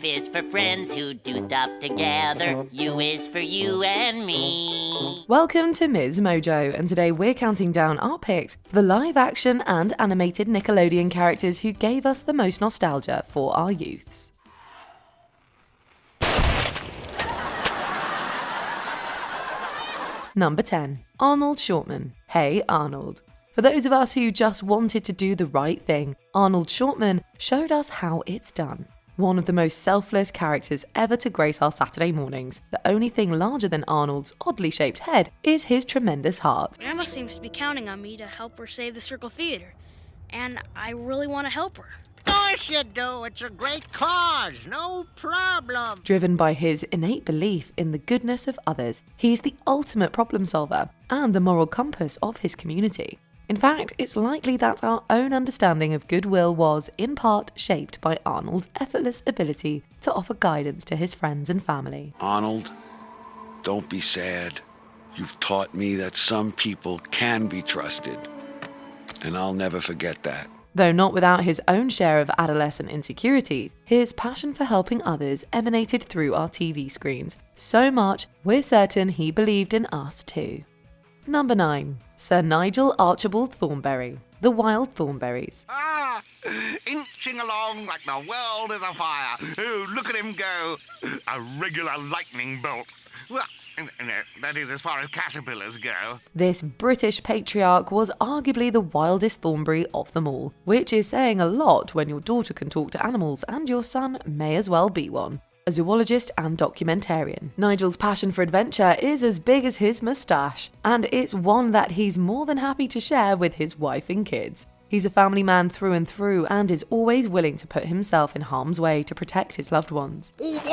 F is for friends who do stuff together. U is for you and me. Welcome to MsMojo, and today we're counting down our picks for the live-action and animated Nickelodeon characters who gave us the most nostalgia for our youths. Number 10. Arnold Shortman. Hey Arnold. For those of us who just wanted to do the right thing, Arnold Shortman showed us how it's done. One of the most selfless characters ever to grace our Saturday mornings, the only thing larger than Arnold's oddly shaped head is his tremendous heart. Grandma seems to be counting on me to help her save the Circle Theater, and I really want to help her. Of course you do. It's a great cause. No problem. Driven by his innate belief in the goodness of others, he's the ultimate problem solver and the moral compass of his community. In fact, it's likely that our own understanding of goodwill was, in part, shaped by Arnold's effortless ability to offer guidance to his friends and family. Arnold, don't be sad. You've taught me that some people can be trusted, and I'll never forget that. Though not without his own share of adolescent insecurities, his passion for helping others emanated through our TV screens. So much, we're certain he believed in us too. Number 9. Sir Nigel Archibald Thornberry, the Wild Thornberries. Inching along like the world is afire. Oh, look at him go. A regular lightning bolt. Well, that is as far as caterpillars go. This British patriarch was arguably the wildest Thornberry of them all, which is saying a lot when your daughter can talk to animals and your son may as well be one. A zoologist and documentarian, Nigel's passion for adventure is as big as his moustache, and it's one that he's more than happy to share with his wife and kids. He's a family man through and through and is always willing to put himself in harm's way to protect his loved ones. Dad,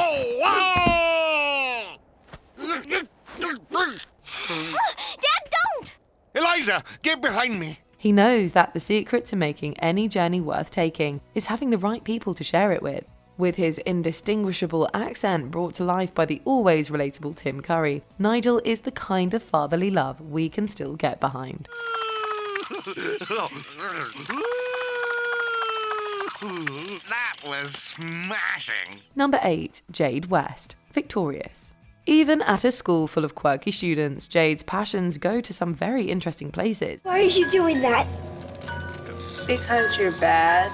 don't! Eliza, get behind me. He knows that the secret to making any journey worth taking is having the right people to share it with. With his indistinguishable accent brought to life by the always relatable Tim Curry, Nigel is the kind of fatherly love we can still get behind. That was smashing. Number 8. Jade West. Victorious. Even at a school full of quirky students, Jade's passions go to some very interesting places. Why are you doing that? Because you're bad.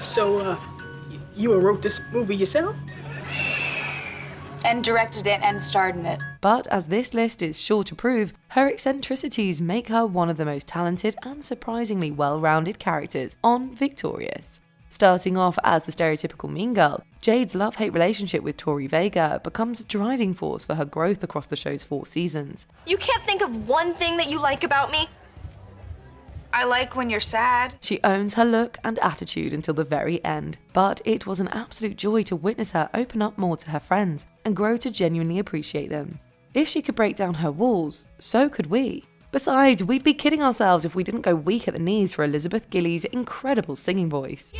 So, you wrote this movie yourself? And directed it and starred in it. But as this list is sure to prove, her eccentricities make her one of the most talented and surprisingly well-rounded characters on Victorious. Starting off as the stereotypical mean girl, Jade's love-hate relationship with Tori Vega becomes a driving force for her growth across the show's 4 seasons. You can't think of one thing that you like about me? I like when you're sad. She owns her look and attitude until the very end, but it was an absolute joy to witness her open up more to her friends and grow to genuinely appreciate them. If she could break down her walls, so could we. Besides, we'd be kidding ourselves if we didn't go weak at the knees for Elizabeth Gillies' incredible singing voice.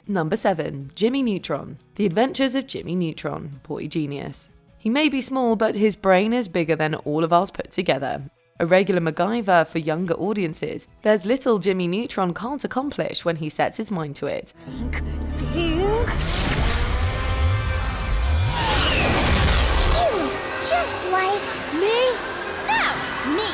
Number 7. Jimmy Neutron. The Adventures of Jimmy Neutron, boy genius. He may be small, but his brain is bigger than all of ours put together. A regular MacGyver for younger audiences, there's little Jimmy Neutron can't accomplish when he sets his mind to it. Think. Just like me. No, me.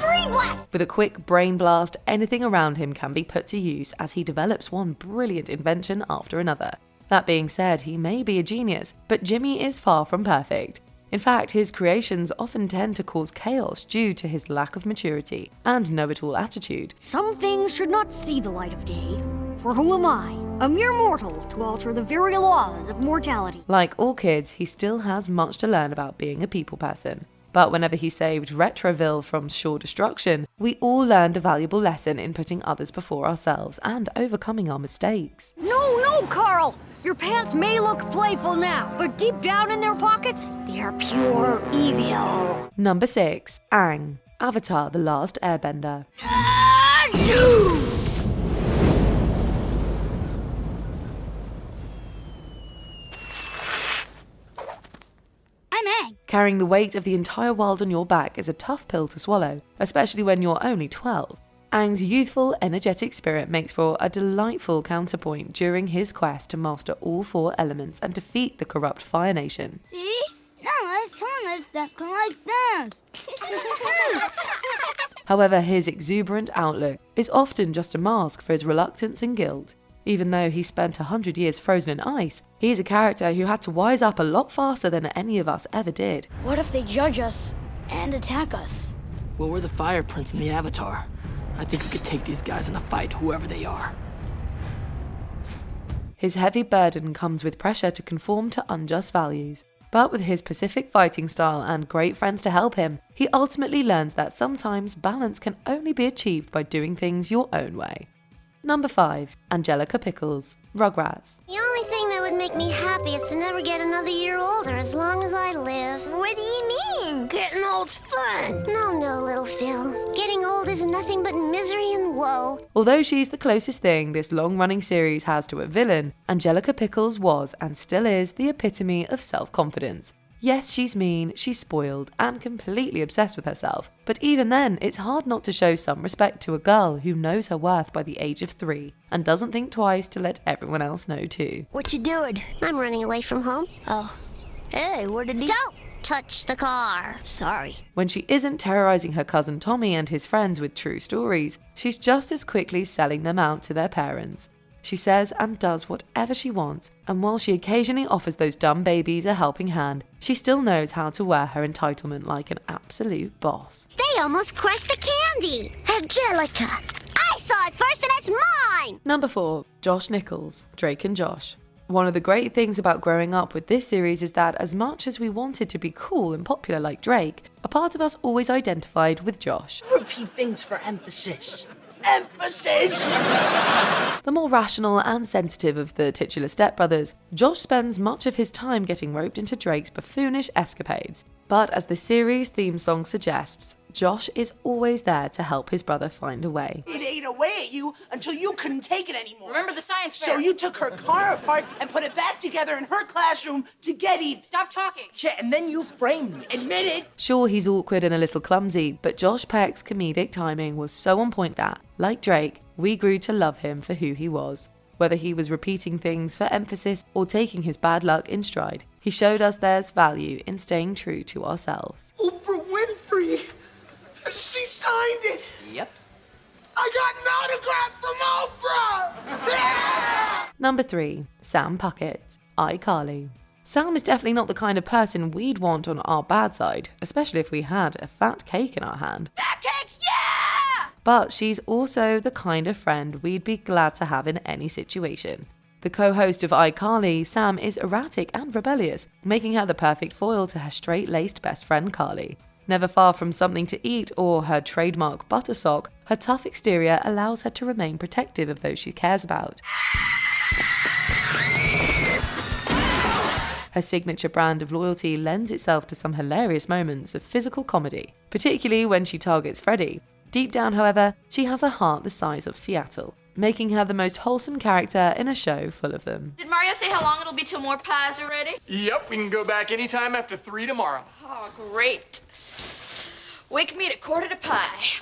Brain blast! With a quick brain blast, anything around him can be put to use as he develops one brilliant invention after another. That being said, he may be a genius, but Jimmy is far from perfect. In fact, his creations often tend to cause chaos due to his lack of maturity and know-it-all attitude. Some things should not see the light of day. For who am I, a mere mortal, to alter the very laws of mortality? Like all kids, he still has much to learn about being a people person. But whenever he saved Retroville from sure destruction, we all learned a valuable lesson in putting others before ourselves and overcoming our mistakes. No, Carl! Your pants may look playful now, but deep down in their pockets, they are pure evil. Number 6. Aang. Avatar: The Last Airbender. I'm Aang. Carrying the weight of the entire world on your back is a tough pill to swallow, especially when you're only 12. Aang's youthful, energetic spirit makes for a delightful counterpoint during his quest to master all 4 elements and defeat the corrupt Fire Nation. See? Now it's fun stuff like that. However, his exuberant outlook is often just a mask for his reluctance and guilt. Even though he spent 100 years frozen in ice, he is a character who had to wise up a lot faster than any of us ever did. What if they judge us and attack us? Well, we're the Fire Prince and the Avatar. I think we could take these guys in a fight, whoever they are. His heavy burden comes with pressure to conform to unjust values. But with his Pacific fighting style and great friends to help him, he ultimately learns that sometimes balance can only be achieved by doing things your own way. Number 5. Angelica Pickles, Rugrats. The only thing that would make me happy is to never get another year older as long as I live. What do you mean? Getting old's fun. No, little Phil. Getting old is nothing but misery and woe. Although she's the closest thing this long-running series has to a villain, Angelica Pickles was and still is the epitome of self-confidence. Yes, she's mean, she's spoiled, and completely obsessed with herself, but even then, it's hard not to show some respect to a girl who knows her worth by the age of 3, and doesn't think twice to let everyone else know too. What you doing? I'm running away from home. Oh. Hey, where did he... Don't touch the car. Sorry. When she isn't terrorizing her cousin Tommy and his friends with true stories, she's just as quickly selling them out to their parents. She says and does whatever she wants, and while she occasionally offers those dumb babies a helping hand, she still knows how to wear her entitlement like an absolute boss. They almost crushed the candy. Angelica, I saw it first and it's mine! Number 4. Josh Nichols, Drake and Josh. One of the great things about growing up with this series is that as much as we wanted to be cool and popular like Drake, a part of us always identified with Josh. Repeat things for emphasis. Emphasis! The more rational and sensitive of the titular stepbrothers, Josh spends much of his time getting roped into Drake's buffoonish escapades. But as the series theme song suggests, Josh is always there to help his brother find a way. It ate away at you until you couldn't take it anymore. Remember the science fair? So you took her car apart and put it back together in her classroom to get even. Stop talking. Yeah, and then you framed me. Admit it. Sure, he's awkward and a little clumsy, but Josh Peck's comedic timing was so on point that, like Drake, we grew to love him for who he was. Whether he was repeating things for emphasis or taking his bad luck in stride, he showed us there's value in staying true to ourselves. Oprah Winfrey! She signed it! Yep. I got an autograph from Oprah! Yeah! Number 3. Sam Pucket, iCarly. Sam is definitely not the kind of person we'd want on our bad side, especially if we had a fat cake in our hand. Fat cakes, yeah! But she's also the kind of friend we'd be glad to have in any situation. The co-host of iCarly, Sam is erratic and rebellious, making her the perfect foil to her straight-laced best friend Carly. Never far from something to eat or her trademark butter sock, her tough exterior allows her to remain protective of those she cares about. Her signature brand of loyalty lends itself to some hilarious moments of physical comedy, particularly when she targets Freddy. Deep down, however, she has a heart the size of Seattle, making her the most wholesome character in a show full of them. Did Mario say how long it'll be till more pies are ready? Yep, we can go back anytime after 3 tomorrow. Oh, great. Wake me at 1/4 to pie.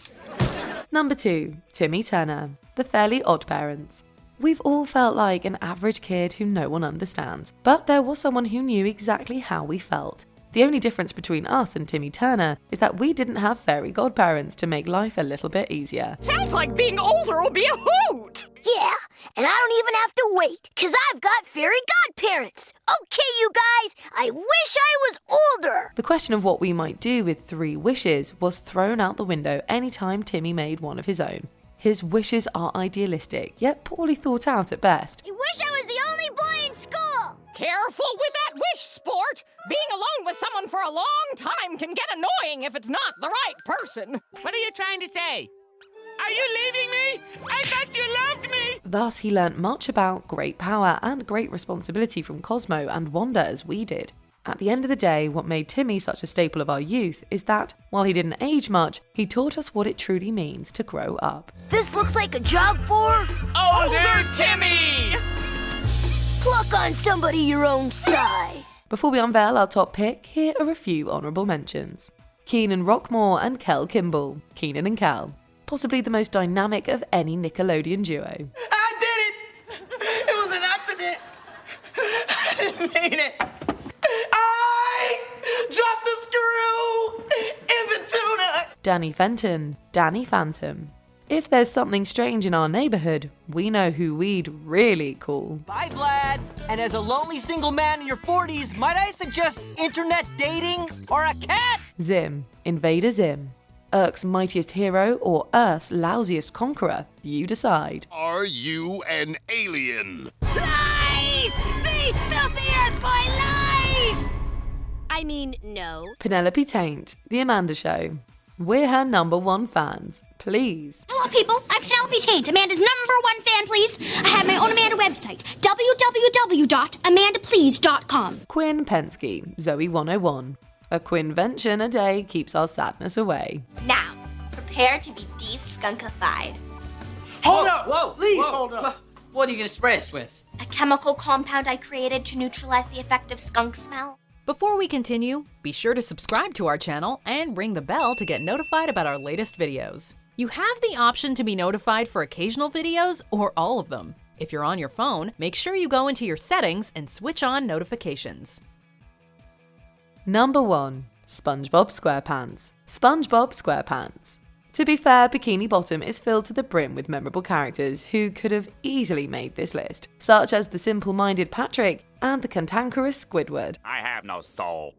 Number 2. Timmy Turner, The Fairly Odd Parents. We've all felt like an average kid who no one understands, but there was someone who knew exactly how we felt. The only difference between us and Timmy Turner is that we didn't have fairy godparents to make life a little bit easier. Sounds like being older will be a hoot! Yeah, and I don't even have to wait, 'cause I've got fairy godparents. Okay, you guys, I wish I was older. The question of what we might do with 3 wishes was thrown out the window anytime Timmy made one of his own. His wishes are idealistic, yet poorly thought out at best. I wish I was the only boy in school. Careful with that wish, sport! Being alone with someone for a long time can get annoying if it's not the right person. What are you trying to say? Are you leaving me? I thought you loved me! Thus, he learnt much about great power and great responsibility from Cosmo and Wanda as we did. At the end of the day, what made Timmy such a staple of our youth is that, while he didn't age much, he taught us what it truly means to grow up. This looks like a job for... Older Timmy! Pluck on somebody your own size. Before we unveil our top pick, here are a few honourable mentions. Keenan Rockmore and Kel Kimball. Keenan and Kel. Possibly the most dynamic of any Nickelodeon duo. I did it! It was an accident! I didn't mean it! I dropped the screw in the tuna! Danny Fenton. Danny Phantom. If there's something strange in our neighbourhood, we know who we'd really call. Bye, Vlad. And as a lonely single man in your 40s, might I suggest internet dating or a cat? Zim. Invader Zim. Earth's mightiest hero or Earth's lousiest conqueror? You decide. Are you an alien? Lies! They filthy Earth boy lies! I mean, no. Penelope Taint. The Amanda Show. We're her #1 fans. Please. Hello, people. I'm Penelope Taint, Amanda's #1 fan, please. I have my own Amanda website, www.amandaplease.com. Quinn Pensky. Zoe 101. A Quinvention a day keeps our sadness away. Now, prepare to be de-skunkified. Hold up! Whoa, please hold up. What are you gonna spray us with? A chemical compound I created to neutralize the effect of skunk smell. Before we continue, be sure to subscribe to our channel and ring the bell to get notified about our latest videos. You have the option to be notified for occasional videos or all of them. If you're on your phone, make sure you go into your settings and switch on notifications. #1. SpongeBob SquarePants. SpongeBob SquarePants. To be fair, Bikini Bottom is filled to the brim with memorable characters who could have easily made this list, such as the simple-minded Patrick and the cantankerous Squidward. I have no soul.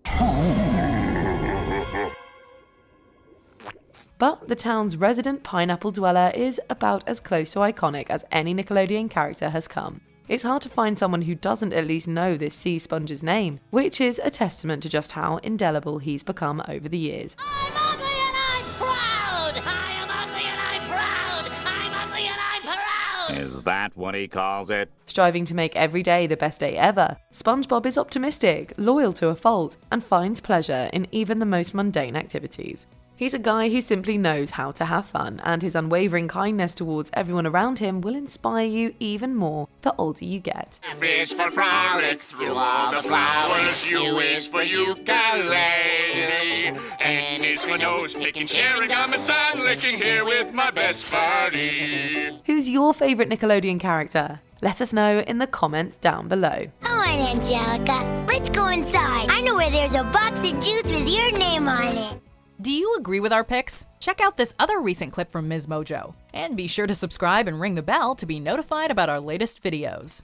But the town's resident pineapple dweller is about as close to iconic as any Nickelodeon character has come. It's hard to find someone who doesn't at least know this sea sponge's name, which is a testament to just how indelible he's become over the years. I'm ugly and I'm proud! I am ugly and I'm proud! I'm ugly and I'm proud! Is that what he calls it? Striving to make every day the best day ever, SpongeBob is optimistic, loyal to a fault, and finds pleasure in even the most mundane activities. He's a guy who simply knows how to have fun, and his unwavering kindness towards everyone around him will inspire you even more the older you get. F is for frolic through all the flowers. U is for ukulele. N is for nose picking, sharing gum and sun licking here with my best buddy. Who's your favourite Nickelodeon character? Let us know in the comments down below. Come on, Angelica. Let's go inside. I know where there's a box of juice with your name on it. Do you agree with our picks? Check out this other recent clip from MsMojo. And be sure to subscribe and ring the bell to be notified about our latest videos.